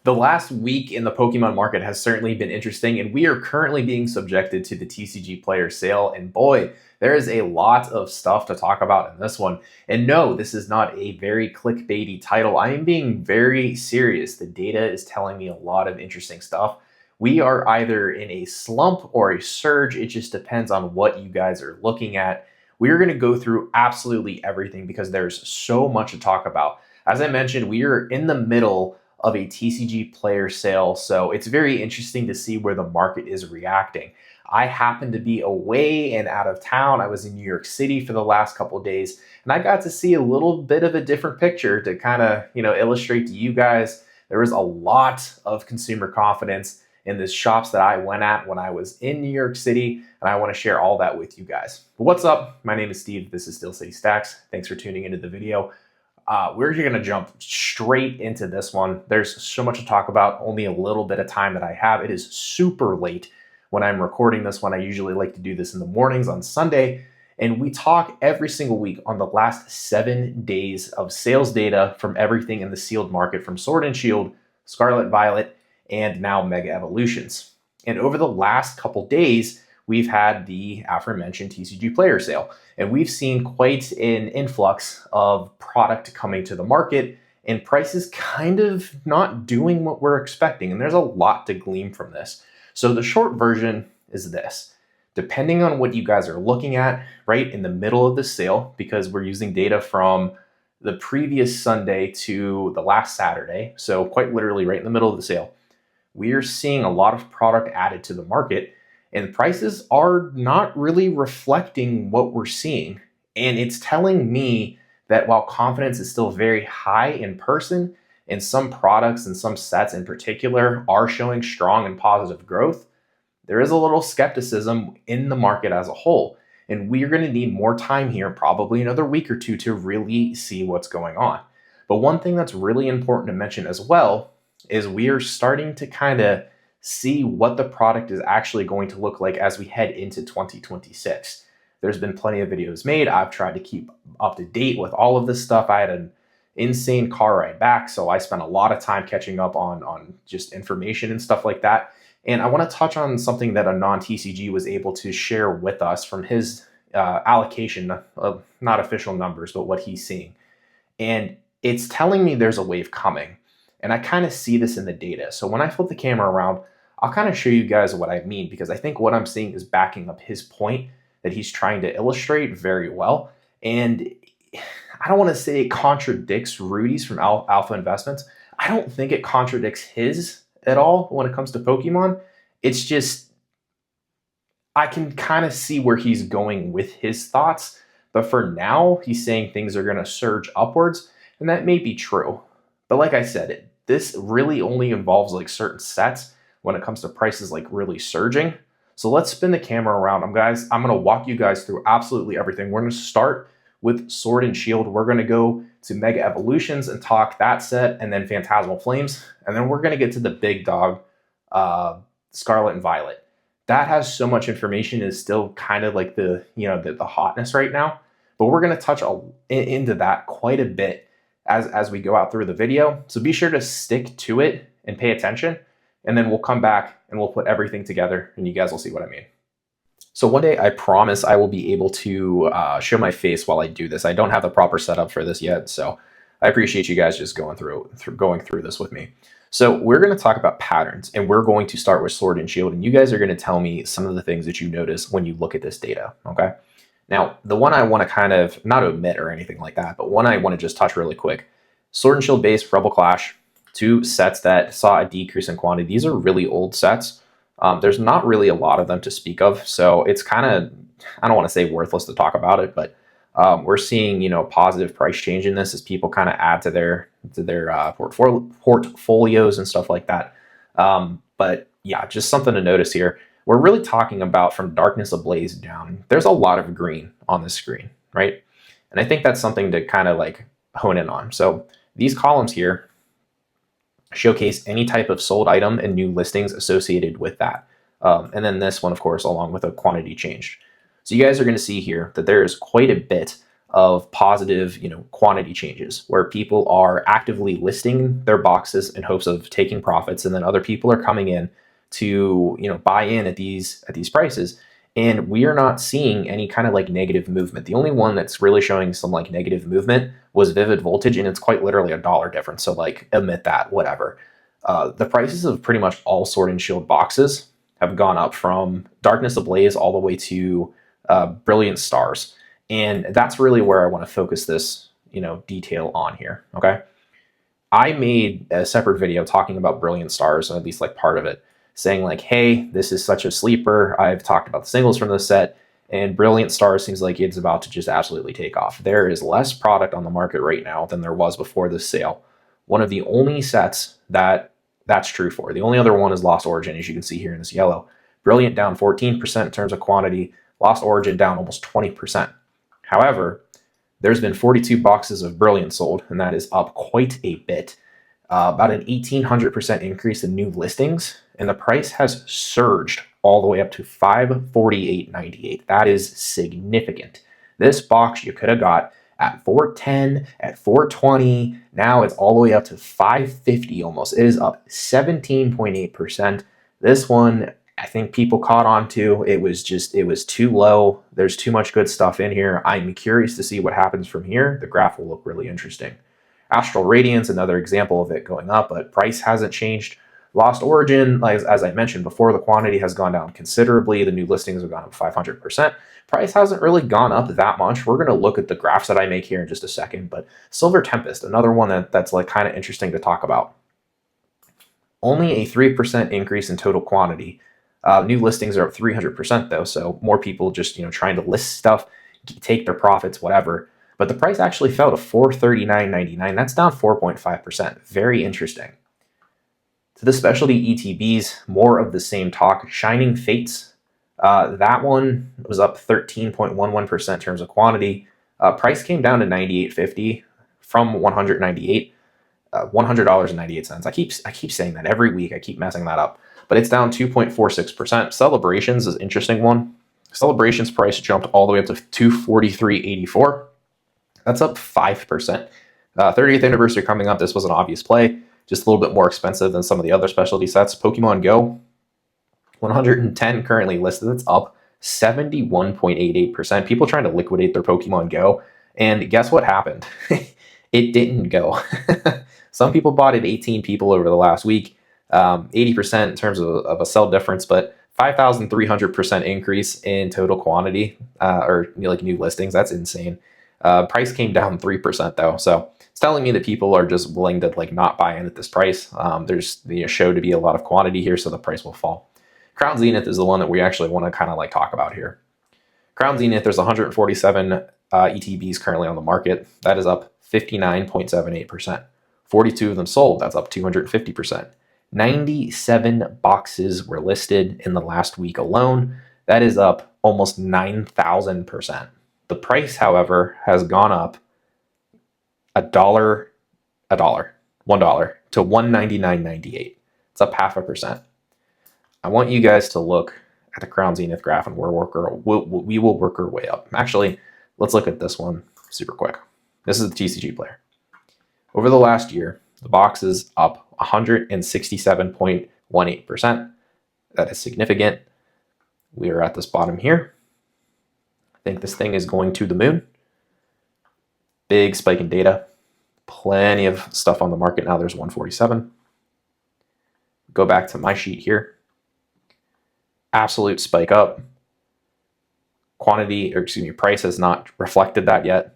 The last week in the Pokemon market has certainly been interesting, and we are currently being subjected to the TCGPlayer sale, and boy, there is a lot of stuff to talk about in this one. And no, this is not a very clickbaity title. I am being very serious. The data is telling me a lot of interesting stuff. We are either in a slump or a surge. It just depends on what you guys are looking at. We are going to go through absolutely everything because there's so much to talk about. As I mentioned, we are in the middle of a TCGPlayer sale, so it's very interesting to see where the market is reacting. I happen to be away and out of town. I was in New York City for the last couple of days, and I got to see a little bit of a different picture to kind of, illustrate to you guys. There was a lot of consumer confidence in the shops that I went at when I was in New York City, and I want to share all that with you guys. But what's up? My name is Steve. This is Steel City Stacks. Thanks for tuning into the video. We're going to jump straight into this one. There's so much to talk about, only a little bit of time that I have. It is super late when I'm recording this one. I usually like to do this in the mornings on Sunday, and we talk every single week on the last 7 days of sales data from everything in the sealed market, from Sword and Shield, Scarlet Violet, and now Mega Evolutions. And over the last couple days, we've had the aforementioned TCGPlayer sale, and we've seen quite an influx of product coming to the market and prices kind of not doing what we're expecting. And there's a lot to glean from this. So the short version is this: depending on what you guys are looking at right in the middle of the sale, because we're using data from the previous Sunday to the last Saturday, so quite literally right in the middle of the sale, we are seeing a lot of product added to the market, and prices are not really reflecting what we're seeing. And it's telling me that while confidence is still very high in person, and some products and some sets in particular are showing strong and positive growth, there is a little skepticism in the market as a whole. And we are going to need more time here, probably another week or two, to really see what's going on. But one thing that's really important to mention as well is we are starting to kind of see what the product is actually going to look like as we head into 2026. There's been plenty of videos made. I've tried to keep up to date with all of this stuff. I had an insane car ride back, so I spent a lot of time catching up on just information and stuff like that. And I want to touch on something that a non-TCG was able to share with us from his allocation of not official numbers, but what he's seeing. And it's telling me there's a wave coming. And I kind of see this in the data. So when I flip the camera around, I'll kind of show you guys what I mean, because I think what I'm seeing is backing up his point that he's trying to illustrate very well. And I don't want to say it contradicts Rudy's from Alpha Investments. I don't think it contradicts his at all when it comes to Pokemon. It's just, I can kind of see where he's going with his thoughts. But for now, he's saying things are going to surge upwards, and that may be true. But like I said, this really only involves like certain sets when it comes to prices like really surging. So let's spin the camera around. I'm going to walk you guys through absolutely everything. We're going to start with Sword and Shield. We're going to go to Mega Evolutions and talk that set, and then Phantasmal Flames. And then we're going to get to the big dog, Scarlet and Violet. That has so much information, is still kind of like the hotness right now. But we're going to touch into that quite a bit as we go out through the video. So be sure to stick to it and pay attention, and then we'll come back and we'll put everything together and you guys will see what I mean. So one day I promise I will be able to show my face while I do this. I don't have the proper setup for this yet, so I appreciate you guys just going through this with me. So we're going to talk about patterns, and we're going to start with Sword and Shield, and you guys are going to tell me some of the things that you notice when you look at this data, okay? Now, the one I want to kind of, not omit or anything like that, but one I want to just touch really quick. Sword and Shield base, Rebel Clash, 2 sets that saw a decrease in quantity. These are really old sets. There's not really a lot of them to speak of, so it's kind of, I don't want to say worthless to talk about it, but we're seeing, positive price change in this as people kind of add to their portfolios and stuff like that. But yeah, just something to notice here. We're really talking about from Darkness Ablaze down. There's a lot of green on the screen, right? And I think that's something to kind of like hone in on. So these columns here showcase any type of sold item and new listings associated with that. And then this one, of course, along with a quantity changed. So you guys are going to see here that there is quite a bit of positive, quantity changes where people are actively listing their boxes in hopes of taking profits, and then other people are coming in to, buy in at these prices. And we are not seeing any kind of like negative movement. The only one that's really showing some like negative movement was Vivid Voltage, and it's quite literally $1 difference. So like admit that, whatever. The prices of pretty much all Sword and Shield boxes have gone up from Darkness Ablaze all the way to Brilliant Stars. And that's really where I want to focus this, detail on here, okay? I made a separate video talking about Brilliant Stars, or at least like part of it, saying like, hey, this is such a sleeper. I've talked about the singles from this set, and Brilliant Stars seems like it's about to just absolutely take off. There is less product on the market right now than there was before this sale. One of the only sets that's true for. The only other one is Lost Origin, as you can see here in this yellow. Brilliant down 14% in terms of quantity. Lost Origin down almost 20%. However, there's been 42 boxes of Brilliant sold, and that is up quite a bit. About an 1,800% increase in new listings, and the price has surged all the way up to $548.98. That is significant. This box you could have got at $410, at $420. Now it's all the way up to $550 almost. It is up 17.8%. This one, I think people caught on to. It was too low. There's too much good stuff in here. I'm curious to see what happens from here. The graph will look really interesting. Astral Radiance, another example of it going up, but price hasn't changed. Lost Origin, as I mentioned before, the quantity has gone down considerably. The new listings have gone up 500%. Price hasn't really gone up that much. We're going to look at the graphs that I make here in just a second, but Silver Tempest, another one that's like kind of interesting to talk about. Only a 3% increase in total quantity. New listings are up 300% though, so more people just trying to list stuff, take their profits, whatever. But the price actually fell to $439.99. That's down 4.5%. Very interesting. To the Specialty ETBs, more of the same talk. Shining Fates, that one was up 13.11% in terms of quantity. Price came down to $98.50 from $198, $100.98. I keep saying that every week. I keep messing that up, but it's down 2.46%. Celebrations is an interesting one. Celebrations price jumped all the way up to $243.84. That's up 5%. 30th anniversary coming up. This was an obvious play. Just a little bit more expensive than some of the other specialty sets. Pokemon Go, 110 currently listed. That's up 71.88%. People trying to liquidate their Pokemon Go. And guess what happened? It didn't go. Some people bought it, 18 people over the last week. 80% in terms of a sell difference, but 5,300% increase in total quantity or like new listings. That's insane. Price came down 3% though. So it's telling me that people are just willing to like not buy in at this price. There's show to be a lot of quantity here, so the price will fall. Crown Zenith is the one that we actually want to kind of like talk about here. Crown Zenith, there's 147 ETBs currently on the market. That is up 59.78%. 42 of them sold. That's up 250%. 97 boxes were listed in the last week alone. That is up almost 9,000%. The price, however, has gone up $1 to $199.98. It's up 0.5%. I want you guys to look at the Crown Zenith graph, and we will work our way up. Actually, let's look at this one super quick. This is the TCGPlayer. Over the last year, the box is up 167.18%. That is significant. We are at this bottom here. I think this thing is going to the moon. Big spike in data. Plenty of stuff on the market now. There's 147. Go back to my sheet here. Absolute spike up. Price has not reflected that yet.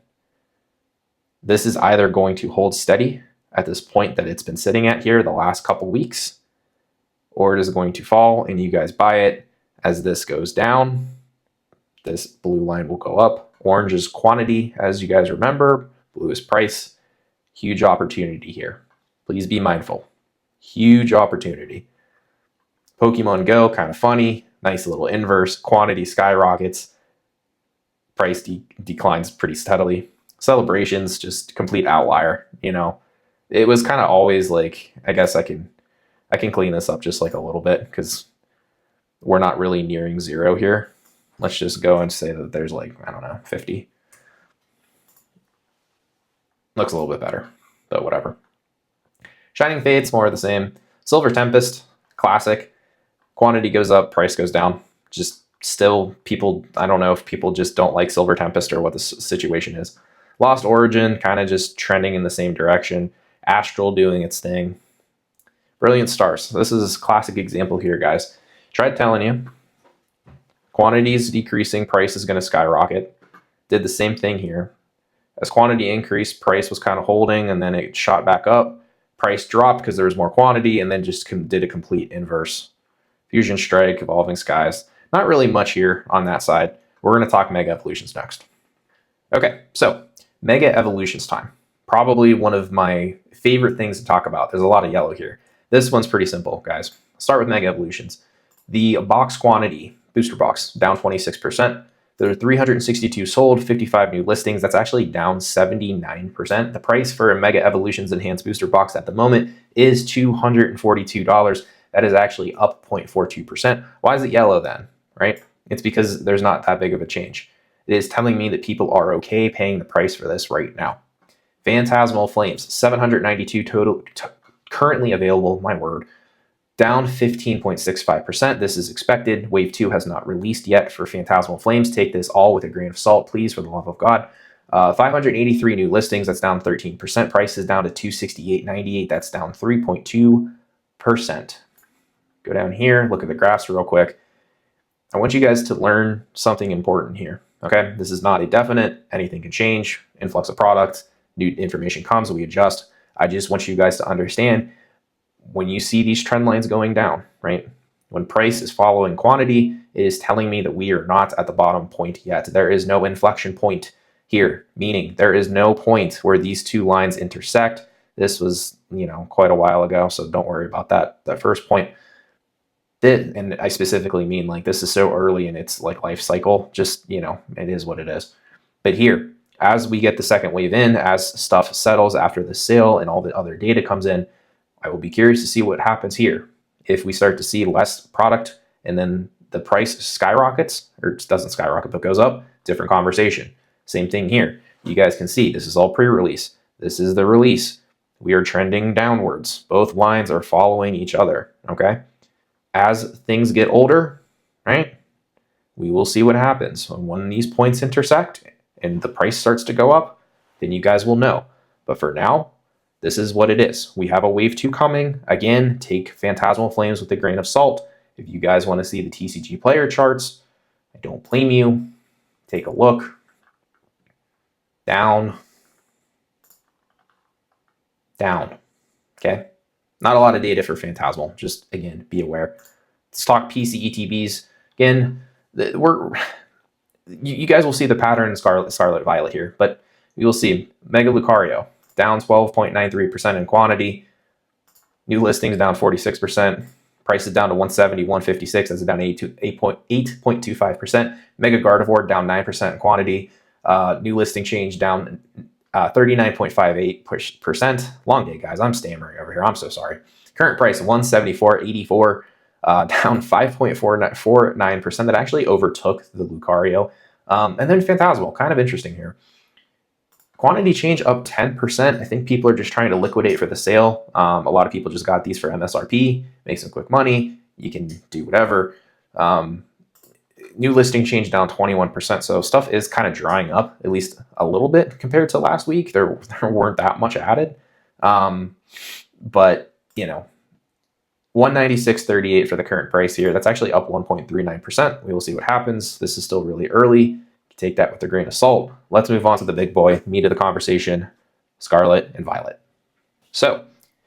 This is either going to hold steady at this point that it's been sitting at here the last couple weeks, or it is going to fall and you guys buy it. As this goes down, this blue line will go up. Orange is quantity, as you guys remember. Blue is price. Huge opportunity here. Please be mindful. Huge opportunity. Pokemon Go, kind of funny. Nice little inverse. Quantity skyrockets. Price declines pretty steadily. Celebrations, just complete outlier. It was kind of always like, I guess I can clean this up just like a little bit because we're not really nearing zero here. Let's just go and say that there's like, I don't know, 50. Looks a little bit better, but whatever. Shining Fate's more of the same. Silver Tempest, classic. Quantity goes up, price goes down. Just still, people, I don't know if people just don't like Silver Tempest or what the situation is. Lost Origin, kind of just trending in the same direction. Astral doing its thing. Brilliant Stars. This is a classic example here, guys. Tried telling you. Quantity is decreasing, price is going to skyrocket. Did the same thing here. As quantity increased, price was kind of holding, and then it shot back up. Price dropped because there was more quantity, and then just did a complete inverse. Fusion Strike, Evolving Skies. Not really much here on that side. We're going to talk Mega Evolutions next. Okay, so Mega Evolutions time. Probably one of my favorite things to talk about. There's a lot of yellow here. This one's pretty simple, guys. Let's start with Mega Evolutions. The box quantity, booster box, down 26%. There are 362 sold, 55 new listings. That's actually down 79%. The price for a Mega Evolutions Enhanced Booster Box at the moment is $242. That is actually up 0.42%. Why is it yellow then, right? It's because there's not that big of a change. It is telling me that people are okay paying the price for this right now. Phantasmal Flames, 792 total, currently available, my word. Down 15.65%. This is expected. Wave 2 has not released yet for Phantasmal Flames. Take this all with a grain of salt, please, for the love of God. 583 new listings. That's down 13%. Price is down to $268.98. That's down 3.2%. Go down here, look at the graphs real quick. I want you guys to learn something important here, okay? This is not a definite. Anything can change. Influx of product, new information comes, we adjust. I just want you guys to understand when you see these trend lines going down, right? When price is following quantity, it is telling me that we are not at the bottom point yet. There is no inflection point here, meaning there is no point where these two lines intersect. This was, quite a while ago, so don't worry about that first point. And I specifically mean like this is so early in its like life cycle, just, it is what it is. But here, as we get the second wave in, as stuff settles after the sale and all the other data comes in, I will be curious to see what happens here. If we start to see less product and then the price skyrockets, or doesn't skyrocket but goes up, different conversation. Same thing here. You guys can see this is all pre-release. This is the release. We are trending downwards. Both lines are following each other, okay? As things get older, right, we will see what happens. When these points intersect and the price starts to go up, then you guys will know. But for now, this is what it is. We have a wave 2 coming. Again, take Phantasmal Flames with a grain of salt. If you guys want to see the TCGPlayer charts, I don't blame you. Take a look. Down. Down. Okay? Not a lot of data for Phantasmal. Just, again, be aware. Let's talk PC ETBs. Again, you guys will see the pattern in Scarlet Violet here, but you will see Mega Lucario down 12.93% in quantity. New listings down 46%. Price is down to 170, 156. That's down 8.25%. Mega Gardevoir down 9% in quantity. New listing change down 39.58%. Long day, guys. I'm stammering over here. I'm so sorry. Current price 174.84, down 5.49%. That actually overtook the Lucario. And then Phantasmal, kind of interesting here. Quantity change up 10%. I think people are just trying to liquidate for the sale. A lot of people just got these for MSRP, make some quick money. You can do whatever. New listing change down 21%. So stuff is kind of drying up, at least a little bit compared to last week. There weren't that much added. But, 196.38 for the current price here. That's actually up 1.39%. We will see what happens. This is still really early. Take that with a grain of salt. Let's move on to the big boy, meat of the conversation, Scarlet and Violet. So,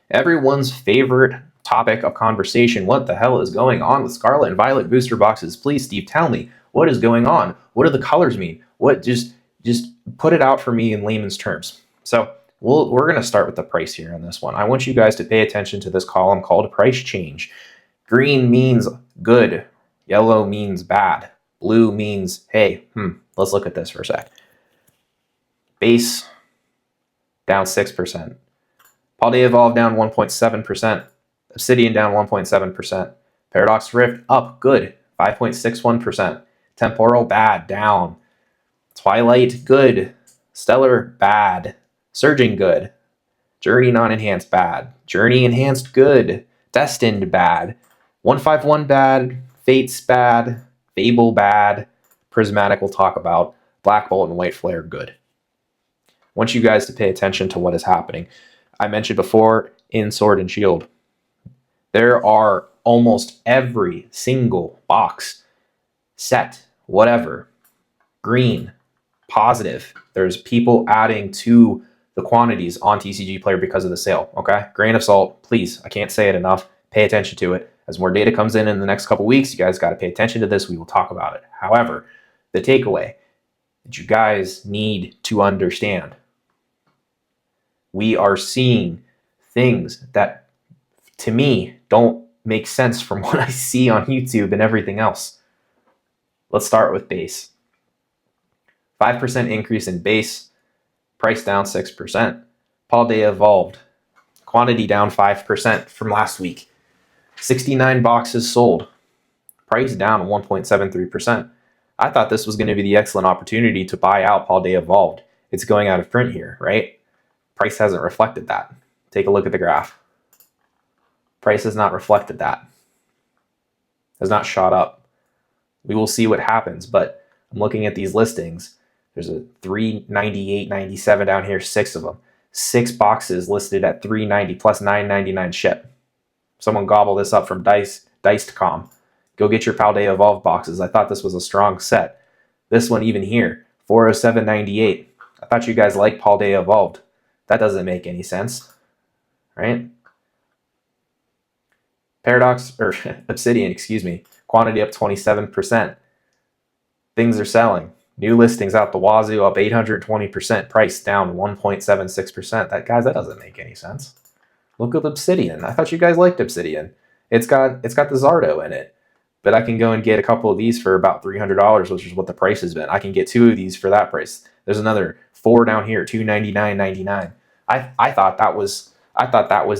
everyone's favorite topic of conversation. What the hell is going on with Scarlet and Violet booster boxes? Please, Steve, tell me. What is going on? What do the colors mean? What just put it out for me in layman's terms. So, we're going to start with the price here on this one. I want you guys to pay attention to this column called price change. Green means good. Yellow means bad. Blue means, hey, let's look at this for a sec. Base, down 6%. Paldea Evolve down 1.7%. Obsidian down 1.7%. Paradox Rift up, good, 5.61%. Temporal, bad, down. Twilight, good. Stellar, bad. Surging good. Journey non-enhanced bad. Journey enhanced good. Destined bad. 151 bad. Fates bad. Fable bad. Prismatic we'll talk about. Black Bolt and White Flare good. I want you guys to pay attention to what is happening. I mentioned before in Sword and Shield, there are almost every single box, set, whatever, green, positive. There's people adding to the quantities on TCGPlayer because of the sale, okay? Grain of salt, please. I can't say it enough. Pay attention to it. As more data comes in the next couple weeks, you guys got to pay attention to this. We will talk about it. However, the takeaway that you guys need to understand, we are seeing things that, to me, don't make sense from what I see on YouTube and everything else. Let's start with base. 5% increase in base, price down 6%. Paldea evolved, quantity down 5% from last week. 69 boxes sold, price down 1.73%. I thought this was going to be the excellent opportunity to buy out Paldea evolved. It's going out of print here, right? Price hasn't reflected that. Take a look at the graph. Price has not reflected that. Has not shot up. We will see what happens, but I'm looking at these listings. There's a 398.97 down here, 6 of them. 6 boxes listed at 390 plus 9.99 ship. Someone gobble this up from Diced.com. Go get your Paldea Evolved boxes. I thought this was a strong set. This one even here, 407.98. I thought you guys liked Paldea Evolved. That doesn't make any sense, right? Paradox, or Obsidian, excuse me. Quantity up 27%. Things are selling. New listings out the wazoo, up 820%. Price down 1.76%. That doesn't make any sense. Look at Obsidian. I thought you guys liked Obsidian. It's got the Zardo in it. But I can go and get a couple of these for about $300, which is what the price has been. I can get 2 of these for that price. There's another 4 down here, $299.99. I thought that was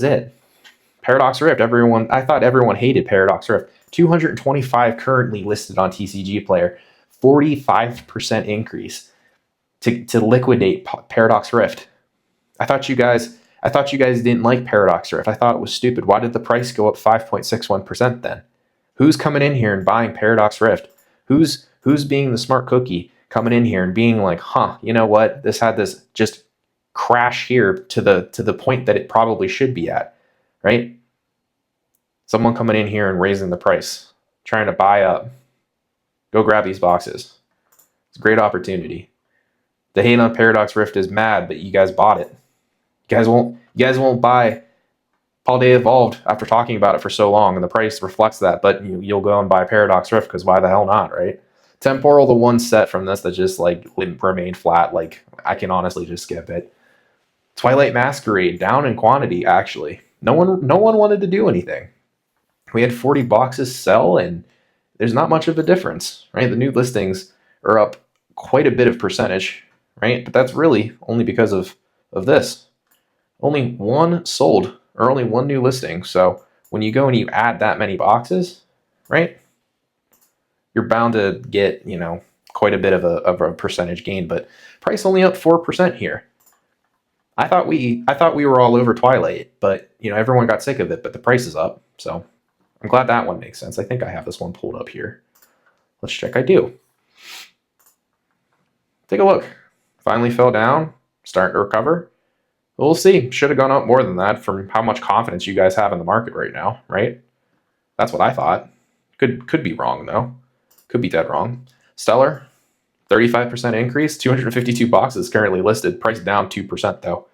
it. Paradox Rift. I thought everyone hated Paradox Rift. 225 currently listed on TCGPlayer. 45% increase to liquidate Paradox Rift. I thought you guys didn't like Paradox Rift. I thought it was stupid. Why did the price go up 5.61% then? Who's coming in here and buying Paradox Rift? Who's being the smart cookie coming in here and being like, you know what? This had this just crash here to the point that it probably should be at, right? Someone coming in here and raising the price, trying to buy up. Go grab these boxes. It's a great opportunity. The hate on Paradox Rift is mad, but you guys bought it. You guys won't buy Paldea Evolved after talking about it for so long, and the price reflects that, but you'll go and buy Paradox Rift because why the hell not, right? Temporal, the one set from this that just like remained flat, like I can honestly just skip it. Twilight Masquerade, down in quantity, actually. No one wanted to do anything. We had 40 boxes sell, and there's not much of a difference, right? The new listings are up quite a bit of percentage, right? But that's really only because of this. Only one sold, or only one new listing. So when you go and you add that many boxes, right, you're bound to get, quite a bit of a percentage gain. But price only up 4% here. I thought we were all over Twilight, but everyone got sick of it. But the price is up, so I'm glad that one makes sense. I think I have this one pulled up here. Let's check. I do. Take a look. Finally fell down. Starting to recover. We'll see. Should have gone up more than that from how much confidence you guys have in the market right now, right? That's what I thought. Could be wrong, though. Could be dead wrong. Stellar, 35% increase. 252 boxes currently listed. Price down 2%, though.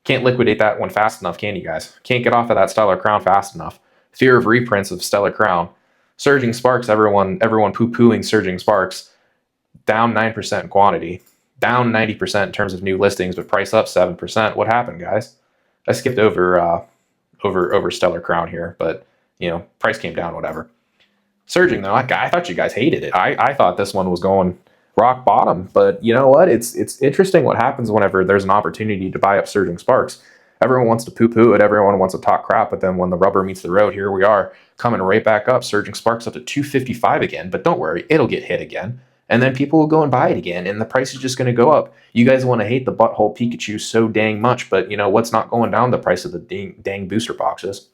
Can't liquidate that one fast enough, can you guys? Can't get off of that Stellar Crown fast enough. Fear of reprints of Stellar Crown. Surging Sparks, everyone poo-pooing Surging Sparks. Down 9% in quantity. Down 90% in terms of new listings, but price up 7%. What happened, guys? I skipped over Stellar Crown here, but price came down, whatever. Surging though, I thought you guys hated it. I thought this one was going rock bottom, but you know what? It's interesting what happens whenever there's an opportunity to buy up Surging Sparks. Everyone wants to poo-poo it, everyone wants to talk crap, but then when the rubber meets the road, here we are coming right back up. Surging Sparks up to 255 again, but don't worry, it'll get hit again. And then people will go and buy it again, and the price is just going to go up. You guys want to hate the butthole Pikachu so dang much, but you know what's not going down? The price of the dang booster boxes.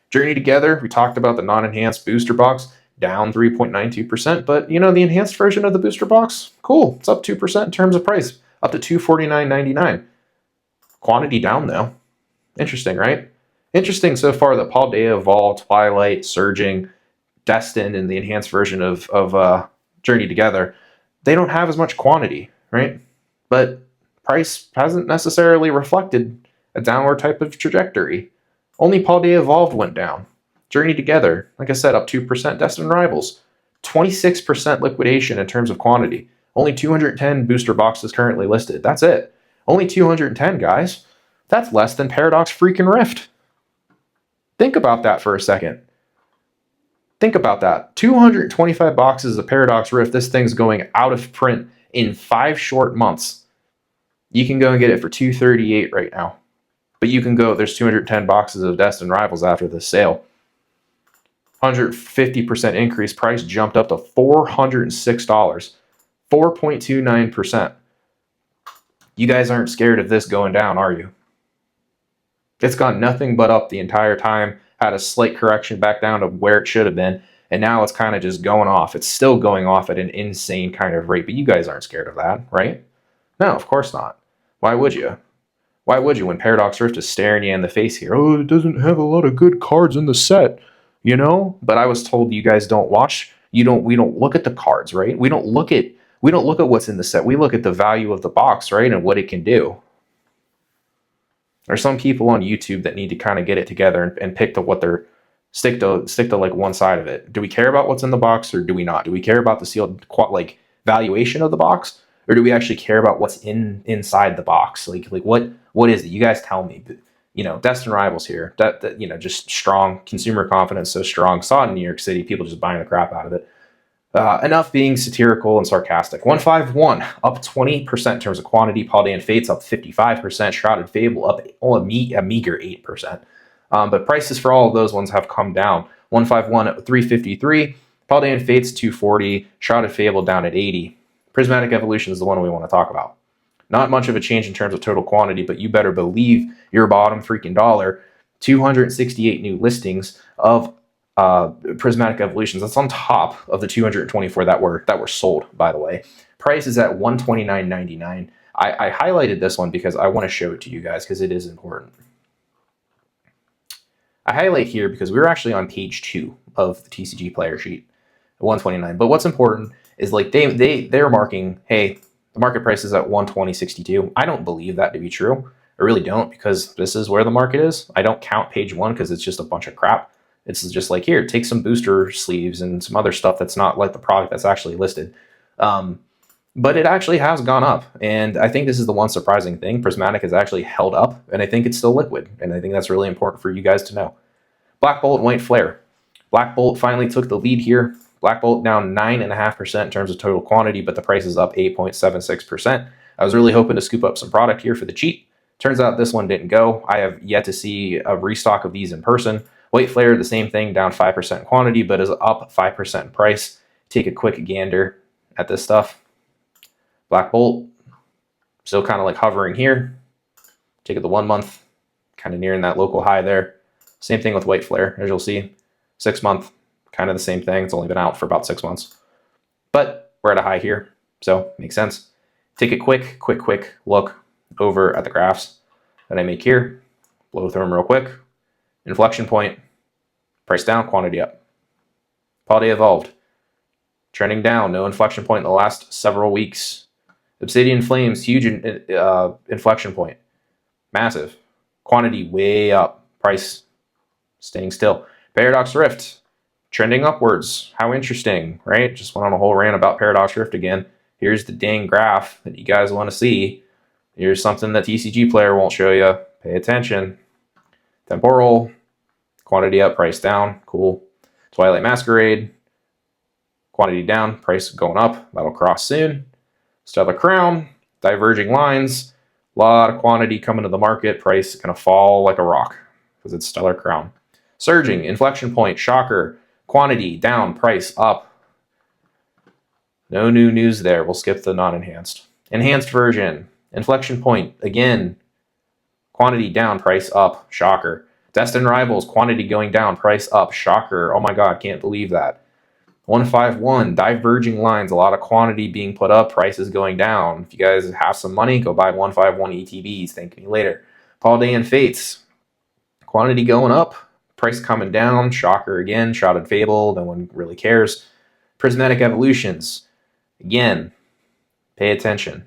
Journey Together, we talked about the non-enhanced booster box, down 3.92%, but you know the enhanced version of the booster box, cool, it's up 2% in terms of price, up to $249.99. Quantity down though. Interesting, right? Interesting so far that Paldea, Evolved, Twilight, Surging, Destined, and the enhanced version of Journey Together, they don't have as much quantity, right? But price hasn't necessarily reflected a downward type of trajectory. Only Paldea Evolved went down. Journey Together, like I said, up 2%. Destined Rivals, 26% liquidation in terms of quantity. Only 210 booster boxes currently listed. That's it. Only 210, guys. That's less than Paradox freaking Rift. Think about that for a second. Think about that. 225 boxes of Paradox Rift. This thing's going out of print in 5 short months. You can go and get it for $238 right now. But you can go, there's 210 boxes of Destined Rivals after the sale. 150% increase. Price jumped up to $406. 4.29%. You guys aren't scared of this going down, are you? It's gone nothing but up the entire time. Had a slight correction back down to where it should have been. And now it's kind of just going off. It's still going off at an insane kind of rate. But you guys aren't scared of that, right? No, of course not. Why would you? Why would you when Paradox Rift is staring you in the face here? Oh, it doesn't have a lot of good cards in the set, you know? But I was told you guys don't watch. We don't look at the cards, right? We don't look at what's in the set. We look at the value of the box, right? And what it can do. There's some people on YouTube that need to kind of get it together and pick to what they're stick to like one side of it. Do we care about what's in the box or do we not? Do we care about the sealed like valuation of the box, or do we actually care about what's inside the box? Like what is it? You guys tell me. You know, Destined Rivals here. That you know, just strong consumer confidence, so strong. Saw it in New York City. People just buying the crap out of it. Enough being satirical and sarcastic. 151 up 20% in terms of quantity. Paldean Fates up 55%. Shrouded Fable up a meager 8%. But prices for all of those ones have come down. 151 at 353. Paldean Fates 240. Shrouded Fable down at 80. Prismatic Evolution is the one we want to talk about. Not much of a change in terms of total quantity, but you better believe your bottom freaking dollar. 268 new listings of Prismatic Evolutions. That's on top of the 224 that were sold, by the way. Price is at $129.99. I highlighted this one because I want to show it to you guys because it is important. I highlight here because we were actually on page 2 of the TCG player sheet, 129. But what's important is like they're marking, hey, the market price is at 120.62. I don't believe that to be true. I really don't, because this is where the market is. I don't count page 1 because it's just a bunch of crap. It's just like, here, take some booster sleeves and some other stuff that's not like the product that's actually listed. But it actually has gone up. And I think this is the one surprising thing. Prismatic has actually held up, and I think it's still liquid. And I think that's really important for you guys to know. Black Bolt and White Flare. Black Bolt finally took the lead here. Black Bolt down 9.5% in terms of total quantity, but the price is up 8.76%. I was really hoping to scoop up some product here for the cheap. Turns out this one didn't go. I have yet to see a restock of these in person. White Flare, the same thing, down 5% quantity, but is up 5% in price. Take a quick gander at this stuff. Black Bolt, still kind of like hovering here. Take it the 1 month, kind of nearing that local high there. Same thing with White Flare, as you'll see. 6 month, kind of the same thing. It's only been out for about 6 months. But we're at a high here, so makes sense. Take a quick look over at the graphs that I make here. Blow through them real quick. Inflection point, price down, quantity up. Paldea Evolved, trending down, no inflection point in the last several weeks. Obsidian Flames, huge inflection point, massive. Quantity way up, price staying still. Paradox Rift, trending upwards. How interesting, right? Just went on a whole rant about Paradox Rift again. Here's the dang graph that you guys want to see. Here's something that TCG Player won't show you. Pay attention. Temporal, quantity up, price down, cool. Twilight Masquerade, quantity down, price going up, that'll cross soon. Stellar Crown, diverging lines, a lot of quantity coming to the market, price gonna fall like a rock because it's Stellar Crown. Surging, inflection point, shocker, quantity down, price up. No new news there. We'll skip the non-enhanced. Enhanced version. Inflection point. Again, quantity down, price up. Shocker. Destined Rivals. Quantity going down, price up. Shocker. Oh my god, can't believe that. 151. Diverging lines. A lot of quantity being put up, prices going down. If you guys have some money, go buy 151 ETBs. Thank me later. Paldean Fates. Quantity going up, price coming down. Shocker again. Shrouded Fable. No one really cares. Prismatic Evolutions. Again, pay attention.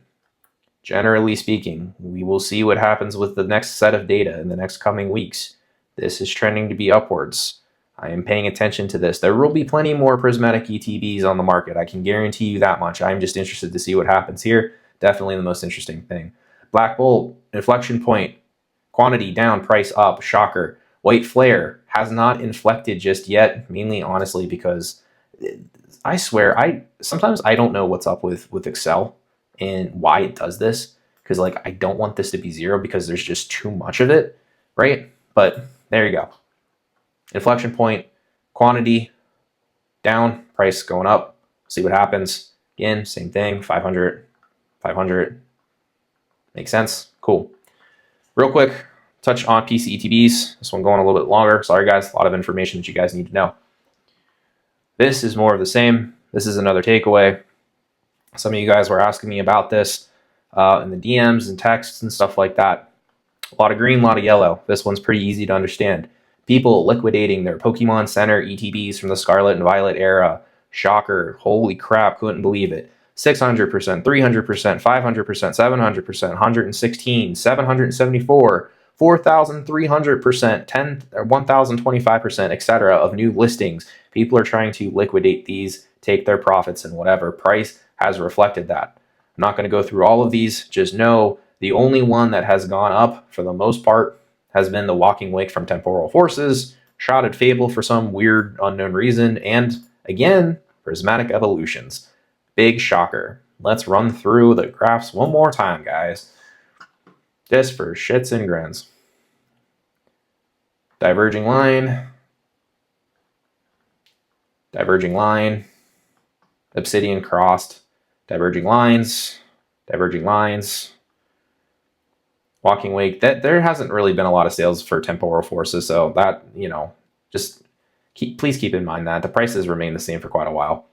Generally speaking, we will see what happens with the next set of data in the next coming weeks. This is trending to be upwards. I am paying attention to this. There will be plenty more prismatic ETBs on the market. I can guarantee you that much. I'm just interested to see what happens here. Definitely the most interesting thing. Black Bolt, inflection point, quantity down, price up, shocker. White Flare has not inflected just yet, mainly honestly because I swear, sometimes I don't know what's up with Excel and why it does this. Because like I don't want this to be 0 because there's just too much of it, right? But there you go. Inflection point, quantity down, price going up. See what happens. Again, same thing, 500, 500. Makes sense? Cool. Real quick, touch on PC ETBs. This one going a little bit longer. Sorry guys, a lot of information that you guys need to know. This is more of the same. This is another takeaway. Some of you guys were asking me about this in the DMs and texts and stuff like that. A lot of green, a lot of yellow. This one's pretty easy to understand. People liquidating their Pokemon Center ETBs from the Scarlet and Violet era. Shocker. Holy crap, couldn't believe it. 600%, 300%, 500%, 700%, 116, 774, 4,300%, 10, 1,025%, etc. of new listings. People are trying to liquidate these, take their profits, and whatever. Price has reflected that. I'm not going to go through all of these. Just know the only one that has gone up for the most part has been the Walking Wake from Temporal Forces, Shrouded Fable for some weird unknown reason, and again, Prismatic Evolutions. Big shocker. Let's run through the graphs one more time, guys. Just for shits and grins. Diverging line. Diverging line. Obsidian crossed. Diverging lines. Diverging lines. Walking Wake. There hasn't really been a lot of sales for Temporal Forces, so that, just please keep in mind that the prices remain the same for quite a while.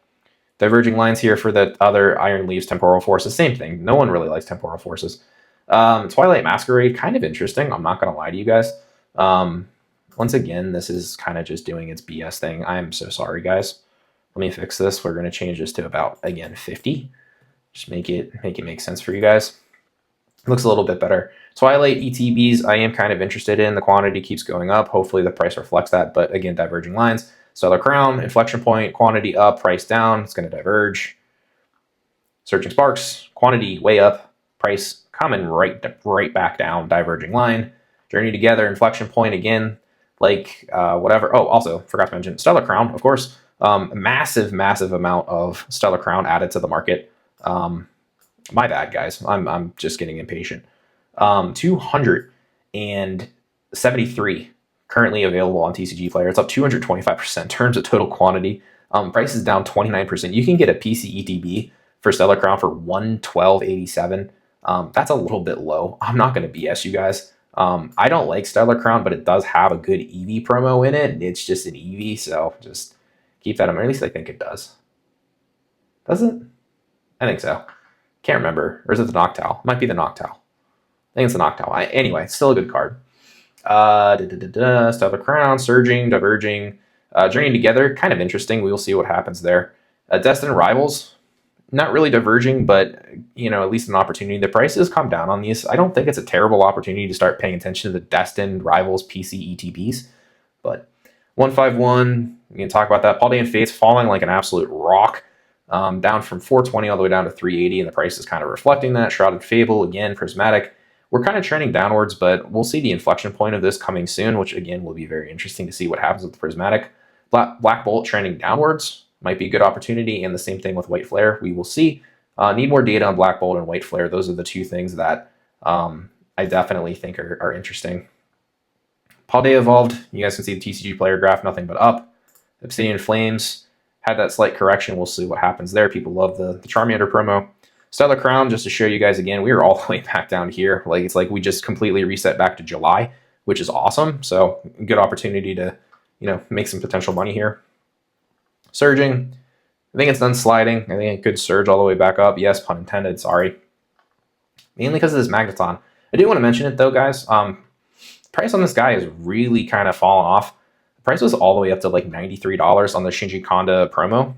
Diverging lines here for the other Iron Leaves Temporal Forces. Same thing. No one really likes Temporal Forces. Twilight Masquerade, kind of interesting. I'm not going to lie to you guys. Once again, this is kind of just doing its BS thing. I'm so sorry, guys. Let me fix this. We're going to change this to about, again, 50. Just make it make sense for you guys. Looks a little bit better. Twilight ETBs, I am kind of interested in. The quantity keeps going up. Hopefully the price reflects that. But again, diverging lines. Stellar Crown, inflection point, quantity up, price down. It's going to diverge. Searching Sparks, quantity way up, price coming right back down, diverging line. Journey Together, inflection point again, like whatever. Oh, also forgot to mention Stellar Crown, of course. Massive amount of Stellar Crown added to the market. My bad, guys. I'm just getting impatient. 273 currently available on TCGPlayer. It's up 225% in terms of total quantity. Price is down 29%. You can get a PC ETB for Stellar Crown for $112.87. That's a little bit low. I'm not going to BS you guys. I don't like Stellar Crown, but it does have a good EV promo in it. It's just an EV, so just keep that in mind. At least I think it does. Does it? I think so. Can't remember. Or is it the Noctowl? It might be the Noctowl. I think it's the Noctowl. Anyway, it's still a good card. Stellar Crown, Surging, Diverging, Journeying Together, kind of interesting. We will see what happens there. Destined Rivals, not really diverging, but at least an opportunity. The prices come down on these. I don't think it's a terrible opportunity to start paying attention to the Destined Rivals PC ETBs, but 151, we can talk about that. Paldean Fates falling like an absolute rock, down from 420 all the way down to 380, and the price is kind of reflecting that. Shrouded Fable, again, Prismatic. We're kind of trending downwards, but we'll see the inflection point of this coming soon, which again will be very interesting to see what happens with the Prismatic. Black Bolt trending downwards might be a good opportunity, and the same thing with White Flare. We will see. Need more data on Black Bolt and White Flare. Those are the two things that I definitely think are interesting. Paldea Evolved. You guys can see the TCGPlayer graph, nothing but up. Obsidian Flames had that slight correction. We'll see what happens there. People love the Charmander promo. Stellar Crown, just to show you guys again, we are all the way back down here. Like, it's like we just completely reset back to July, which is awesome. So good opportunity to, you know, make some potential money here. Surging, I think it's done sliding. I think it could surge all the way back up. Yes, pun intended, sorry. Mainly because of this Magneton. I do want to mention it though, guys. Price on this guy is really kind of fallen off. The price was all the way up to like $93 on the Shinji Kanda promo.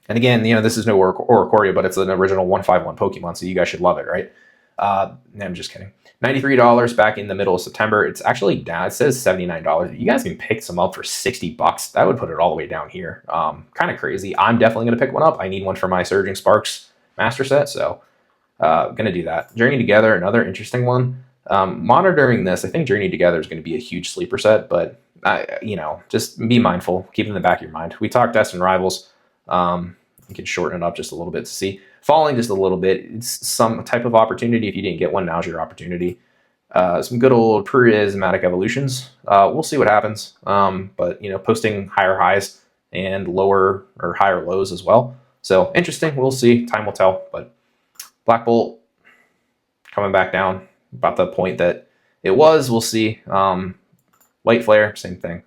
And again, you know, this is no Oricorio, but it's an original 151 Pokemon, so you guys should love it, right? No, I'm just kidding. $93 back in the middle of September. It's actually down. It says $79. You guys can pick some up for $60. That would put it all the way down here. Kind of crazy. I'm definitely going to pick one up. I need one for my Surging Sparks Master Set, so going to do that. Journey Together, another interesting one. Monitoring this, I think Journey Together is going to be a huge sleeper set, but you know, just be mindful. Keep it in the back of your mind. We talked Destined Rivals. You can shorten it up just a little bit to see. Falling just a little bit. It's some type of opportunity. If you didn't get one, now's your opportunity. Some good old prismatic evolutions. We'll see what happens. But you know, posting higher highs and lower or higher lows as well. So interesting. We'll see. Time will tell. But Black Bolt coming back down about the point that it was. We'll see. White Flare, same thing.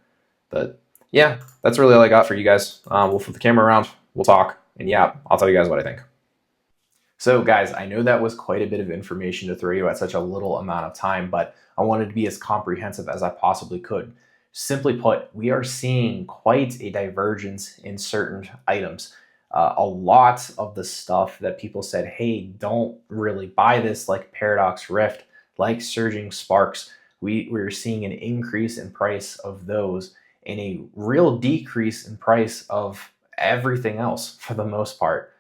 But yeah, that's really all I got for you guys. We'll flip the camera around. We'll talk. And yeah, I'll tell you guys what I think. So guys, I know that was quite a bit of information to throw you at such a little amount of time, but I wanted to be as comprehensive as I possibly could. Simply put, we are seeing quite a divergence in certain items. A lot of the stuff that people said, hey, don't really buy this, like Paradox Rift, like Surging Sparks, we're seeing an increase in price of those and a real decrease in price of everything else for the most part.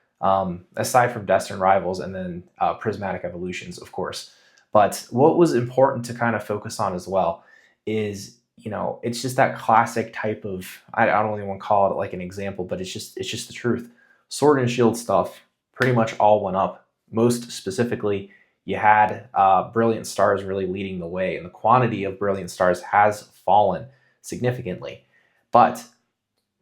Aside from Destined Rivals and then Prismatic Evolutions, of course. But what was important to kind of focus on as well is, you know, it's just that classic type of, I don't even want to call it like an example, but it's just the truth. Sword and Shield stuff pretty much all went up. Most specifically, you had Brilliant Stars really leading the way, and the quantity of Brilliant Stars has fallen significantly. But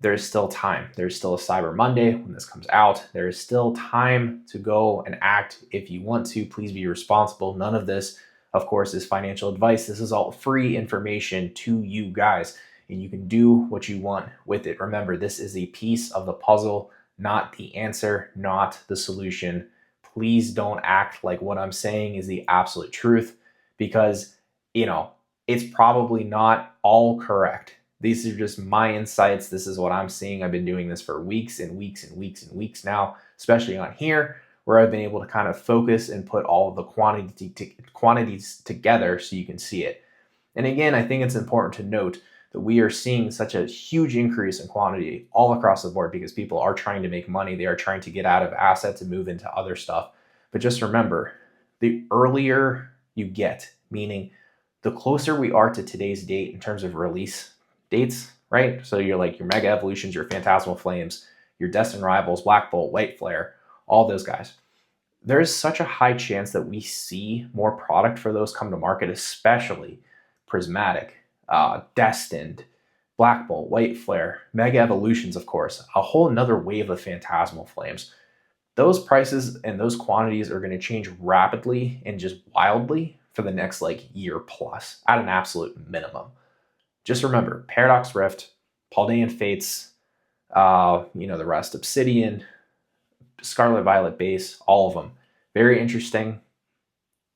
there's still time. There's still a Cyber Monday when this comes out. There is still time to go and act if you want to. Please be responsible. None of this, of course, is financial advice. This is all free information to you guys, and you can do what you want with it. Remember, this is a piece of the puzzle, not the answer, not the solution. Please don't act like what I'm saying is the absolute truth, because, you know, it's probably not all correct. These are just my insights. This is what I'm seeing. I've been doing this for weeks and weeks and weeks and weeks now, especially on here, where I've been able to kind of focus and put all of the quantities together so you can see it. And again, I think it's important to note that we are seeing such a huge increase in quantity all across the board because people are trying to make money. They are trying to get out of assets and move into other stuff. But just remember, the earlier you get, meaning the closer we are to today's date in terms of release dates, right? So you're like your Mega Evolutions, your Phantasmal Flames, your Destined Rivals, Black Bolt, White Flare, all those guys. There's such a high chance that we see more product for those come to market, especially Prismatic, Destined, Black Bolt, White Flare, Mega Evolutions, of course, a whole another wave of Phantasmal Flames. Those prices and those quantities are going to change rapidly and just wildly for the next like year plus at an absolute minimum. Just remember, Paradox Rift, Paldean Fates, you know, the rest, Obsidian, Scarlet Violet base, all of them. Very interesting.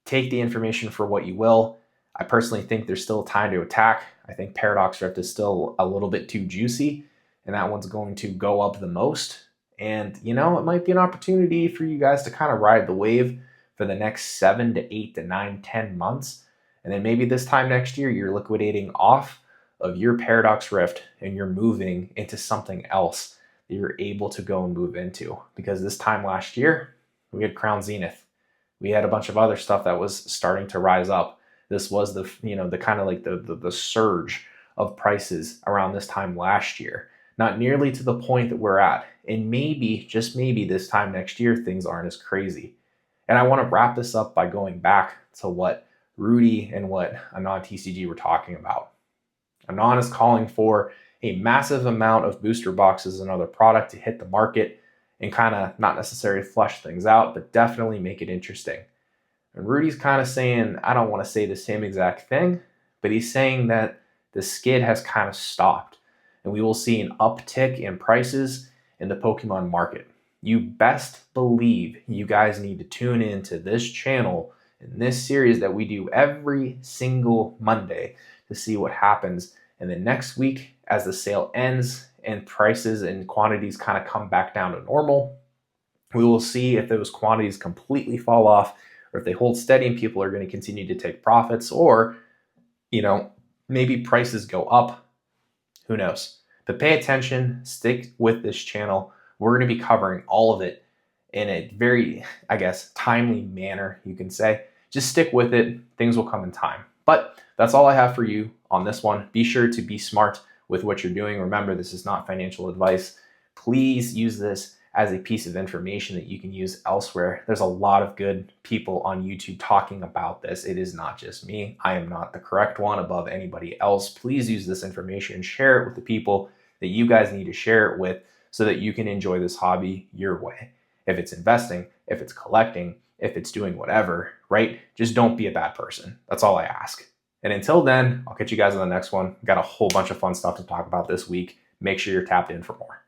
Take the information for what you will. I personally think there's still time to attack. I think Paradox Rift is still a little bit too juicy, and that one's going to go up the most. And, you know, it might be an opportunity for you guys to kind of ride the wave for the next 7 to 8 to 9, 10 months. And then maybe this time next year, you're liquidating off of your Paradox Rift and you're moving into something else that you're able to go and move into. Because this time last year, we had Crown Zenith. We had a bunch of other stuff that was starting to rise up. This was the, you know, the kind of like the surge of prices around this time last year. Not nearly to the point that we're at. And maybe, just maybe this time next year, things aren't as crazy. And I want to wrap this up by going back to what Rudy and what Anon TCG were talking about. Anon is calling for a massive amount of booster boxes and other product to hit the market and kind of not necessarily flush things out, but definitely make it interesting. And Rudy's kind of saying, I don't want to say the same exact thing, but he's saying that the skid has kind of stopped and we will see an uptick in prices in the Pokemon market. You best believe you guys need to tune in to this channel in this series that we do every single Monday to see what happens. And then next week, as the sale ends and prices and quantities kind of come back down to normal, we will see if those quantities completely fall off or if they hold steady and people are going to continue to take profits, or, maybe prices go up. Who knows? But pay attention, stick with this channel. We're going to be covering all of it in a very, timely manner, you can say. Just stick with it. Things will come in time. But that's all I have for you on this one. Be sure to be smart with what you're doing. Remember, this is not financial advice. Please use this as a piece of information that you can use elsewhere. There's a lot of good people on YouTube talking about this. It is not just me. I am not the correct one above anybody else. Please use this information, share it with the people that you guys need to share it with so that you can enjoy this hobby your way. If it's investing, if it's collecting, if it's doing whatever, right? Just don't be a bad person. That's all I ask. And until then, I'll catch you guys on the next one. Got a whole bunch of fun stuff to talk about this week. Make sure you're tapped in for more.